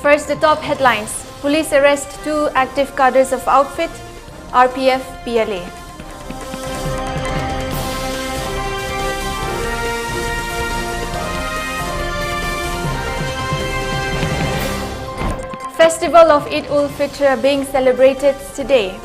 First, the top headlines. Police arrest 2 active cadres of outfit, RPF, PLA. Festival of Eid-ul-Fitr being celebrated today.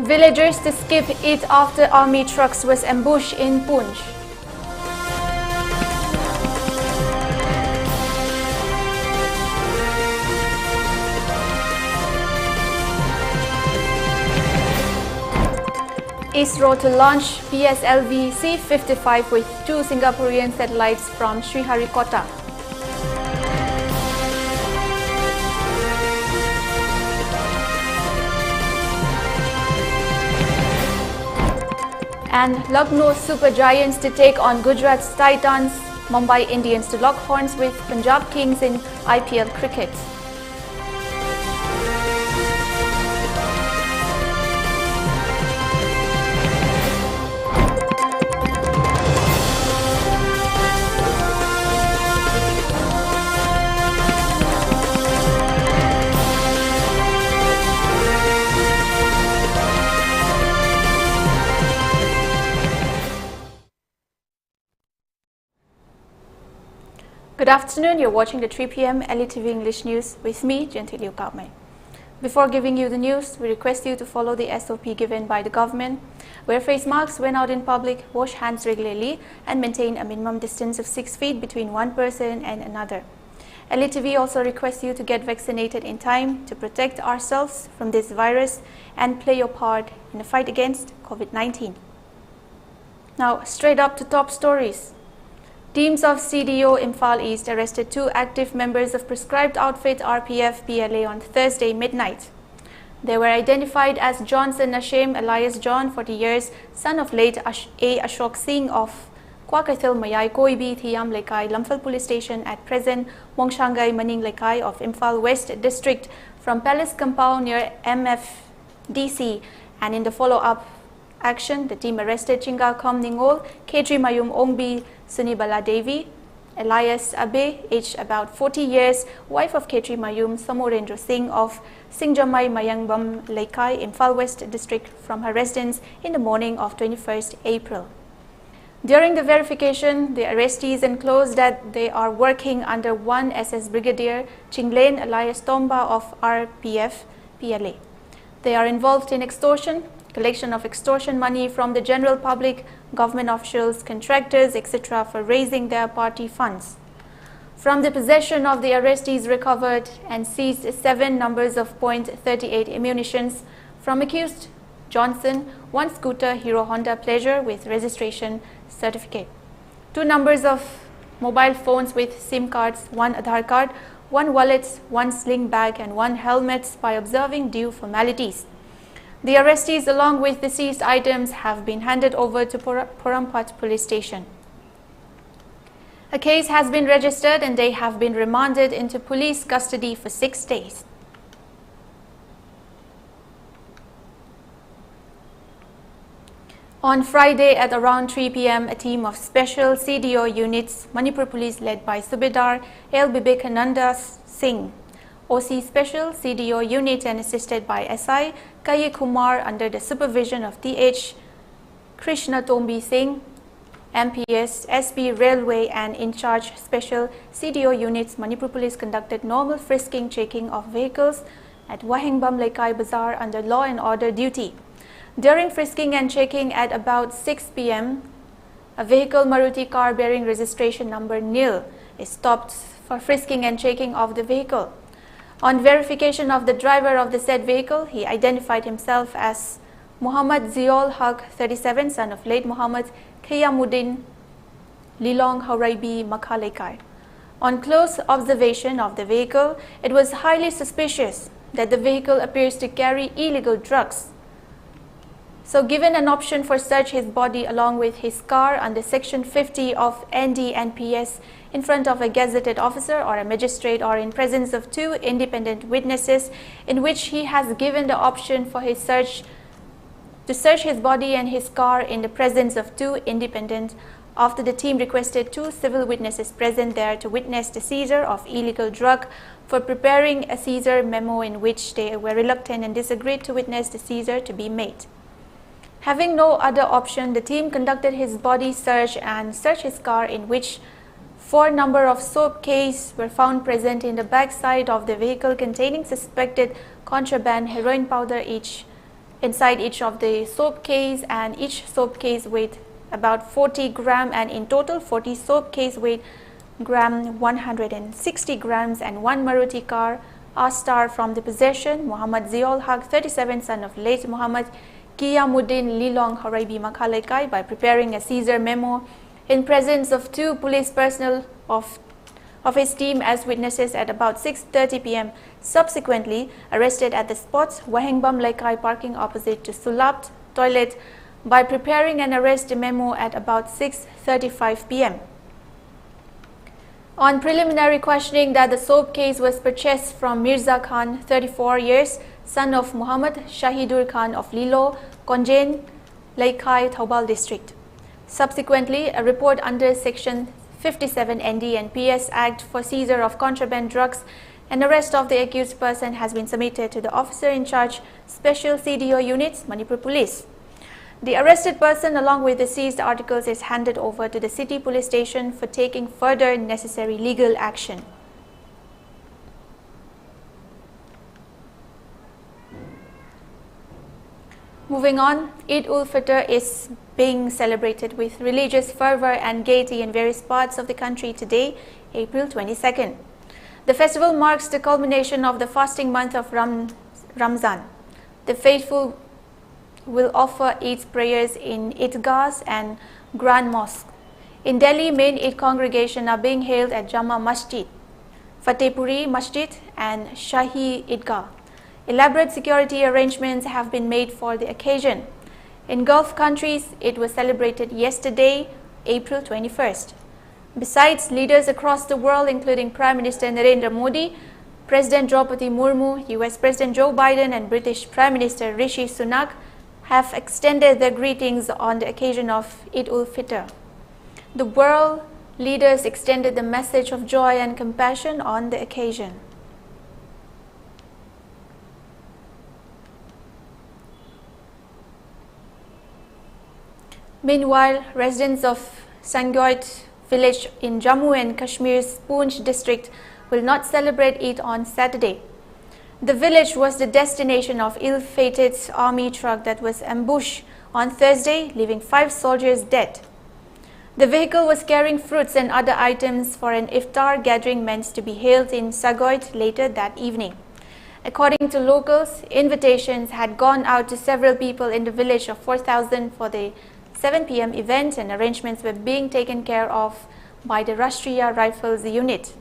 Villagers to skip Eid after army trucks was ambushed in Punj. ISRO to launch PSLV C-55 with 2 Singaporean satellites from Sriharikota. And Lucknow Super Giants to take on Gujarat's Titans, Mumbai Indians to lock horns with Punjab Kings in IPL cricket. Good afternoon, you're watching the 3 p.m. ELITETV English News with me, Jianthuiliu Kahmei. Before giving you the news, we request you to follow the SOP given by the government. Wear face masks when out in public, wash hands regularly, and maintain a minimum distance of 6 feet between one person and another. ELITETV also requests you to get vaccinated in time to protect ourselves from this virus and play your part in the fight against COVID-19. Now, straight up to top stories. Teams of CDO Imphal East arrested 2 active members of prescribed outfit RPF PLA on Thursday midnight. They were identified as Johnson Nashem alias John, 40 years, son of late A. Ashok Singh of Kwakathil Mayai Koibi Thiam Lekai, Lamphal Police Station at present Mongshangai Maning Lekai of Imphal West District from Palace Compound near MFDC, and in the follow-up action, the team arrested Chinga Khom Ningol, Ketri Mayum Ongbi Sunibala Devi, Elias Abe, aged about 40 years, wife of Ketri Mayum Samorendra Singh of Singjamai Mayangbam Lekai, Imphal West District from her residence in the morning of 21st April. During the verification, the arrestees enclosed that they are working under 1 SS Brigadier Chinglen Elias Tomba of RPF PLA. They are involved in extortion, collection of extortion money from the general public, government officials, contractors, etc. for raising their party funds. From the possession of the arrestees recovered and seized 7 numbers of .38 ammunitions from accused Johnson, 1 scooter Hero Honda Pleasure with registration certificate, 2 numbers of mobile phones with SIM cards, 1 Aadhaar card, 1 wallet, 1 sling bag and 1 helmet by observing due formalities. The arrestees along with the seized items have been handed over to Porampat Police Station. A case has been registered and they have been remanded into police custody for 6 days. On Friday at around 3 p.m, a team of special CDO units, Manipur Police led by Subedar L. Bibekananda Singh, OC Special CDO Unit and assisted by SI Kaye Kumar under the supervision of TH Krishna Tombi Singh, MPS, SB Railway and in charge Special CDO Units, Manipur Police conducted normal frisking checking of vehicles at Wahingbam Lekai Bazaar under law and order duty. During frisking and checking at about 6 p.m, a vehicle Maruti car bearing registration number NIL is stopped for frisking and checking of the vehicle. On verification of the driver of the said vehicle, he identified himself as Muhammad Ziol Haq, 37, son of late Muhammad Khiyamuddin Lilong Hauraibi Makhalekai. On close observation of the vehicle, it was highly suspicious that the vehicle appears to carry illegal drugs. So given an option for search his body along with his car under Section 50 of NDNPS in front of a gazetted officer or a magistrate or in presence of two independent witnesses, in which he has given the option for his search his body and his car in the presence of two independent, after the team requested two civil witnesses present there to witness the seizure of illegal drug for preparing a seizure memo in which they were reluctant and disagreed to witness the seizure to be made. Having no other option, the team conducted his body search and searched his car, in which 4 number of soap cases were found present in the backside of the vehicle containing suspected contraband heroin powder inside each of the soap case, and each soap case weighed about 40 gram, and in total 40 soap case weighed 160 grams, and 1 Maruti car R-Star from the possession Muhammad Ziol Haq, 37, son of late Muhammad Qiyamuddin Lilong Horaibi Makalaikai, by preparing a seizure memo in presence of 2 police personnel of his team as witnesses at about 6:30 p.m. Subsequently arrested at the spot Wahengbam Laikai parking opposite to Sulapt toilet by preparing an arrest memo at about 6:35 p.m. On preliminary questioning that the soap case was purchased from Mirza Khan, 34 years, son of Muhammad Shahidur Khan of Lilo, Konjen, Laikai, Thoubal district. Subsequently, a report under Section 57 ND and PS Act for seizure of contraband drugs and arrest of the accused person has been submitted to the officer in charge, Special CDO Units, Manipur Police. The arrested person along with the seized articles is handed over to the city police station for taking further necessary legal action. Moving on, Eid-ul-Fitr is being celebrated with religious fervor and gaiety in various parts of the country today, April 22nd. The festival marks the culmination of the fasting month of Ramzan. The faithful will offer Eid prayers in Eidgahs and Grand Mosque. In Delhi, main Eid congregations are being held at Jama Masjid, Fatehpuri Masjid and Shahi Eidgah. Elaborate security arrangements have been made for the occasion. In Gulf countries, it was celebrated yesterday, April 21st. Besides, leaders across the world, including Prime Minister Narendra Modi, President Draupadi Murmu, US President Joe Biden and British Prime Minister Rishi Sunak, have extended their greetings on the occasion of Eid-ul-Fitr. The world leaders extended the message of joy and compassion on the occasion. Meanwhile, residents of Sangoit village in Jammu and Kashmir's Poonch district will not celebrate Eid on Saturday. The village was the destination of ill-fated army truck that was ambushed on Thursday, leaving 5 soldiers dead. The vehicle was carrying fruits and other items for an iftar gathering meant to be held in Sangoit later that evening. According to locals, invitations had gone out to several people in the village of 4,000 for the 7 p.m. event, and arrangements were being taken care of by the Rashtriya Rifles unit.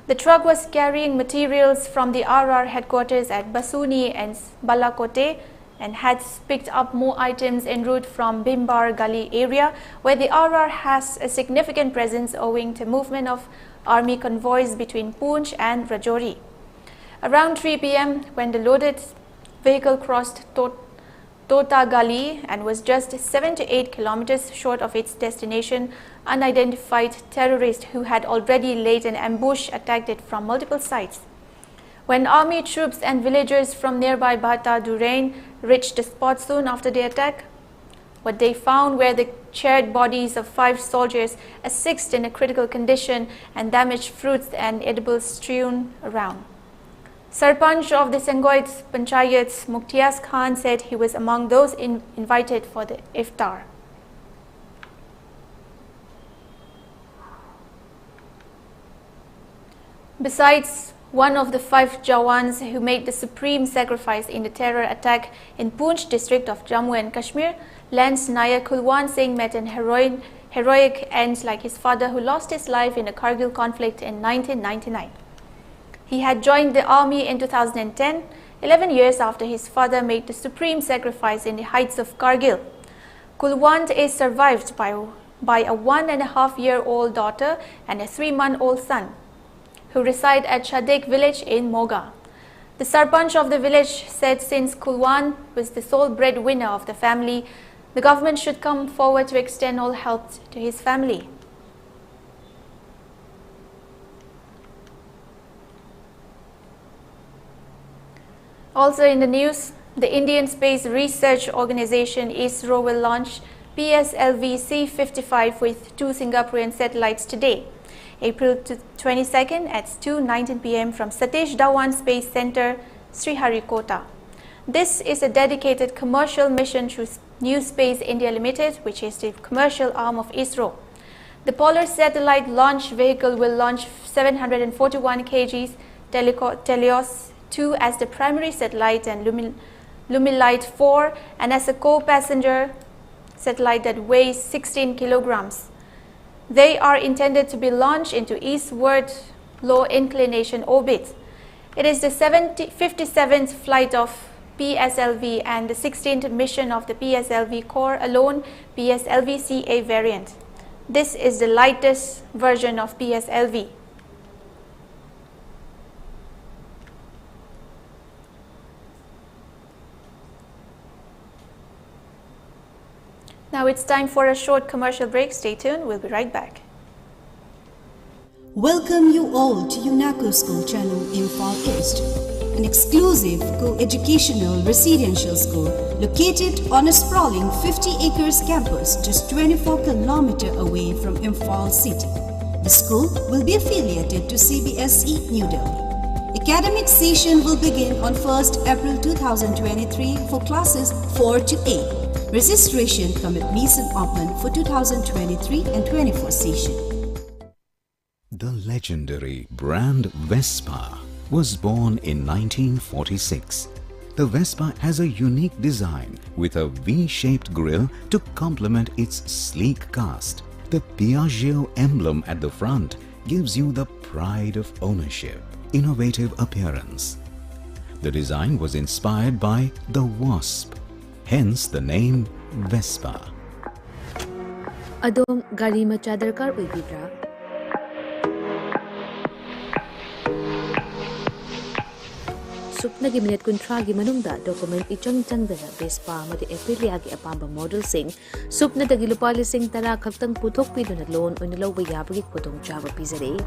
The truck was carrying materials from the RR headquarters at Basuni and Balakote and had picked up more items en route from Bimbar Gali area, where the RR has a significant presence owing to movement of army convoys between Poonch and Rajouri. Around 3 p.m., when the loaded vehicle crossed Tota Gali and was just 7 to 8 kilometers short of its destination, unidentified terrorists who had already laid an ambush attacked it from multiple sides. When army troops and villagers from nearby Bata Durain reached the spot soon after the attack, what they found were the charred bodies of 5 soldiers, a 6th in a critical condition, and damaged fruits and edibles strewn around. Sarpanch of the Sangoit Panchayat, Muktiaz Khan, said he was among those invited for the iftar. Besides, one of the 5 Jawans who made the supreme sacrifice in the terror attack in Poonch district of Jammu and Kashmir, Lance Nayak Kulwan Singh, met an heroic end like his father, who lost his life in the Kargil conflict in 1999. He had joined the army in 2010, 11 years after his father made the supreme sacrifice in the heights of Kargil. Kulwant is survived by by a 1.5-year-old daughter and a 3-month-old son, who reside at Chadek village in Moga. The Sarpanch of the village said since Kulwan was the sole breadwinner of the family, the government should come forward to extend all help to his family. Also in the news, the Indian Space Research Organization ISRO will launch PSLV C-55 with 2 Singaporean satellites today, April 22nd at 2:19 p.m. from Satish Dhawan Space Center, Sriharikota. This is a dedicated commercial mission through New Space India Limited, which is the commercial arm of ISRO. The Polar Satellite Launch Vehicle will launch 741 kg Teleos 2 as the primary satellite and Lumilite 4 and as a co-passenger satellite that weighs 16 kilograms. They are intended to be launched into eastward low inclination orbit. It is the 57th flight of PSLV and the 16th mission of the PSLV Core Alone PSLV-CA variant. This is the lightest version of PSLV. Now it's time for a short commercial break. Stay tuned, we'll be right back. Welcome you all to UNACO School Channel Imphal East, an exclusive co-educational residential school located on a sprawling 50 acres campus just 24 km away from Imphal City. The school will be affiliated to CBSE New Delhi. Academic session will begin on 1st April 2023 for classes 4 to 8. Registration commence open for 2023 and 24 session. The legendary brand Vespa was born in 1946. The Vespa has a unique design with a V-shaped grille to complement its sleek cast. The Piaggio emblem at the front gives you the pride of ownership, innovative appearance. The design was inspired by the wasp, hence the name Vespa. Adom gari macha darkar oibidra? Supnagi minute kuntragi manungda document ichang changdana Vespa amadi Aprilia gi apamba model sing supna dagi lupa lising tara khaktang puthok piduna loan oina lawba yabagi khudong chaba pizare.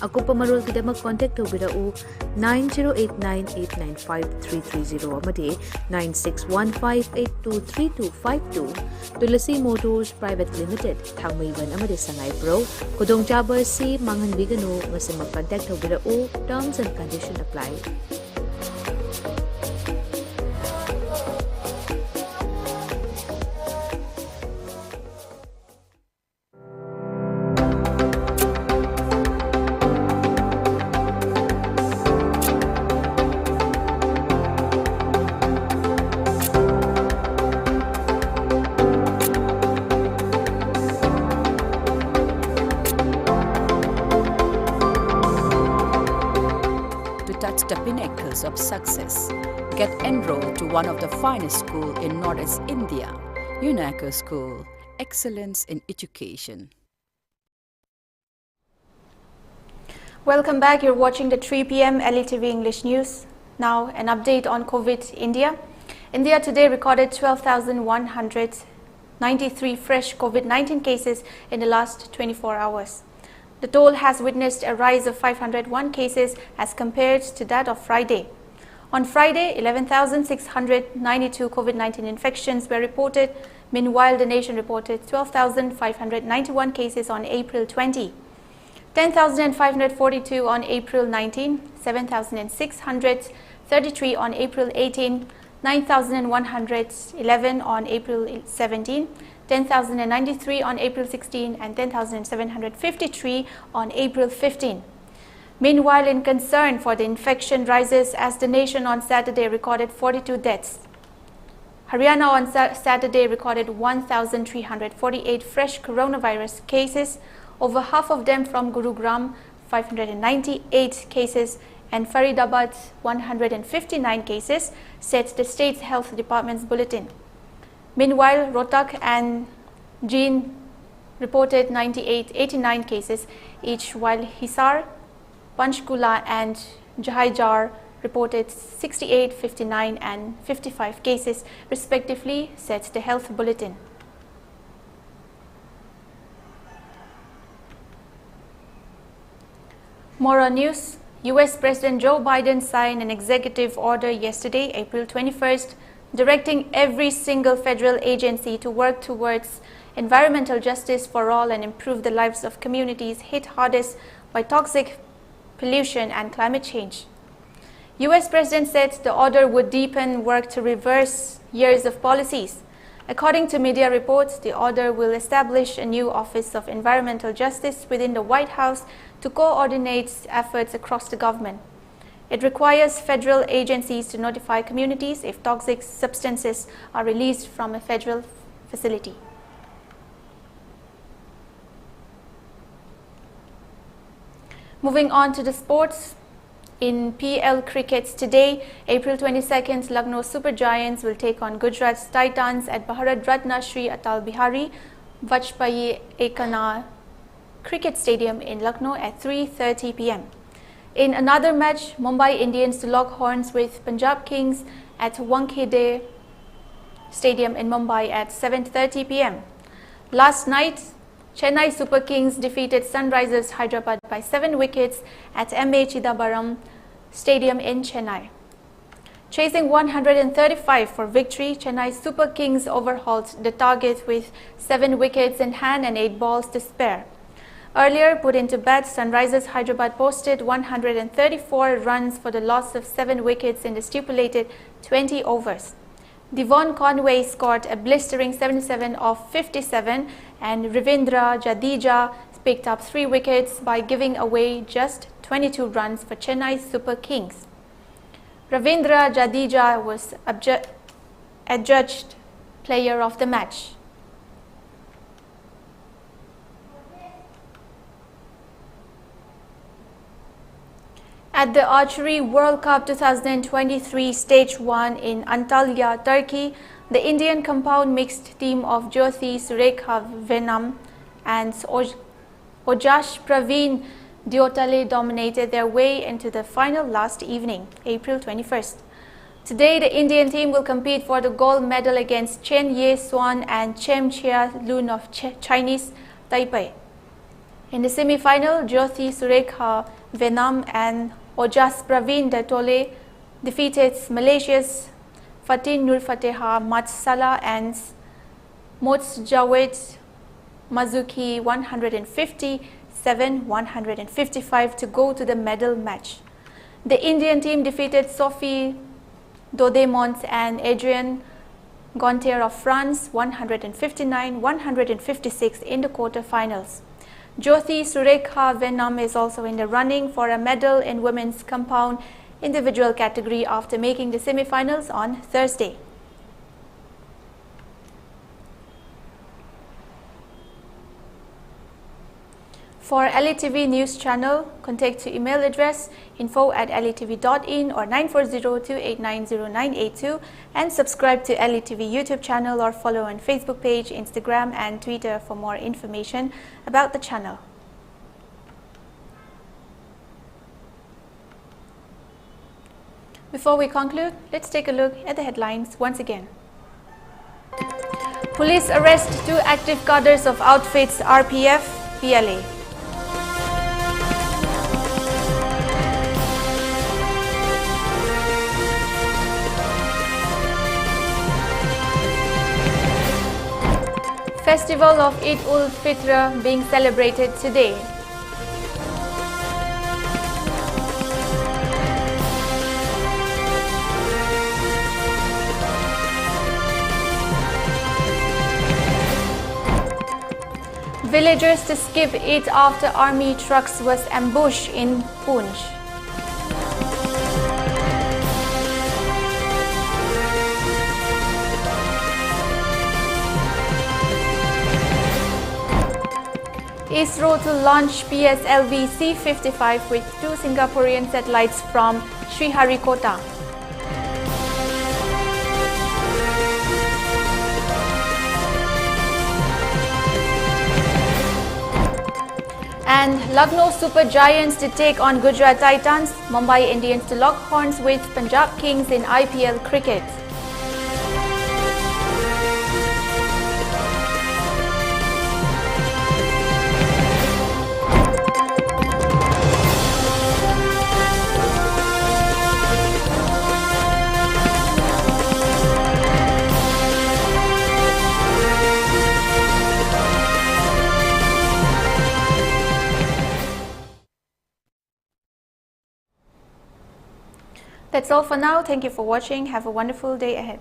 Akupa marul kidamak contact tobirau 9089895330 amadi 9615823252 Tulasi Motors Private Limited Kahmei amadi Sangai Pro kudong chaba si mangan bigano ngasi mag-contact tobirau terms and conditions apply. The pinnacles of success. Get enrolled to one of the finest schools in Northeast India. UNACO School, excellence in education. Welcome back. You're watching the 3 p.m. ELITETV English News. Now, an update on COVID India. India today recorded 12,193 fresh COVID-19 cases in the last 24 hours. The toll has witnessed a rise of 501 cases as compared to that of Friday. On Friday, 11,692 COVID-19 infections were reported. Meanwhile, the nation reported 12,591 cases on April 20, 10,542 on April 19, 7,633 on April 18, 9,111 on April 17, 10,093 on April 16 and 10,753 on April 15. Meanwhile, in concern for the infection rises as the nation on Saturday recorded 42 deaths. Haryana on Saturday recorded 1,348 fresh coronavirus cases, over half of them from Gurugram, 598 cases and Faridabad 159 cases, said the state's health department's bulletin. Meanwhile, Rohtak and Jian reported 89 cases each, while Hisar, Panchkula and Jhaijar reported 68, 59 and 55 cases respectively, said the health bulletin. More on news. US President Joe Biden signed an executive order yesterday, April 21st, directing every single federal agency to work towards environmental justice for all and improve the lives of communities hit hardest by toxic pollution and climate change. US President said the order would deepen work to reverse years of policies. According to media reports, the order will establish a new Office of Environmental Justice within the White House to coordinate efforts across the government. It requires federal agencies to notify communities if toxic substances are released from a federal facility. Moving on to the sports. In PL cricket today, April 22nd, Lucknow Super Giants will take on Gujarat's Titans at Bharat Ratna Shri Atal Bihari Vajpayee Ekana Cricket Stadium in Lucknow at 3:30 p.m. In another match, Mumbai Indians to lock horns with Punjab Kings at Wankhede Stadium in Mumbai at 7:30 p.m. Last night, Chennai Super Kings defeated Sunrisers Hyderabad by 7 wickets at M.A. Chidambaram Stadium in Chennai. Chasing 135 for victory, Chennai Super Kings overhauled the target with 7 wickets in hand and 8 balls to spare. Earlier put into bed, Sunrisers Hyderabad posted 134 runs for the loss of 7 wickets in the stipulated 20 overs. Devon Conway scored a blistering 77 off 57 and Ravindra Jadeja picked up 3 wickets by giving away just 22 runs for Chennai Super Kings. Ravindra Jadeja was adjudged player of the match. At the Archery World Cup 2023 Stage 1 in Antalya, Turkey, the Indian compound mixed team of Jyothi Surekha Venam and Ojash Praveen Diotale dominated their way into the final last evening, April 21st. Today, the Indian team will compete for the gold medal against Chen Ye Xuan and Chen Chia Lun of Chinese Taipei. In the semi-final, Jyothi Surekha Venam and Ojas Praveen Diotale defeated Malaysia's Fatin Nur Fateha Matsala and Mots Jawed Mazuki 157-155 to go to the medal match. The Indian team defeated Sophie Dodemont and Adrienne Gontier of France 159-156 in the quarterfinals. Jyothi Surekha Venam is also in the running for a medal in women's compound individual category after making the semi-finals on Thursday. For ELITETV News Channel, contact to email address info@elitv.in or 940-289-0982 and subscribe to ELITETV YouTube channel or follow on Facebook page, Instagram and Twitter for more information about the channel. Before we conclude, let's take a look at the headlines once again. Police arrest 2 active cadres of outfits RPF, PLA. Festival of Eid-ul-Fitr being celebrated today. Villagers to skip Eid after army trucks was ambushed in Poonch. ISRO to launch PSLV C-55 with 2 Singaporean satellites from Sriharikota. And Lucknow Super Giants to take on Gujarat Titans, Mumbai Indians to lock horns with Punjab Kings in IPL cricket. That's all for now. Thank you for watching. Have a wonderful day ahead.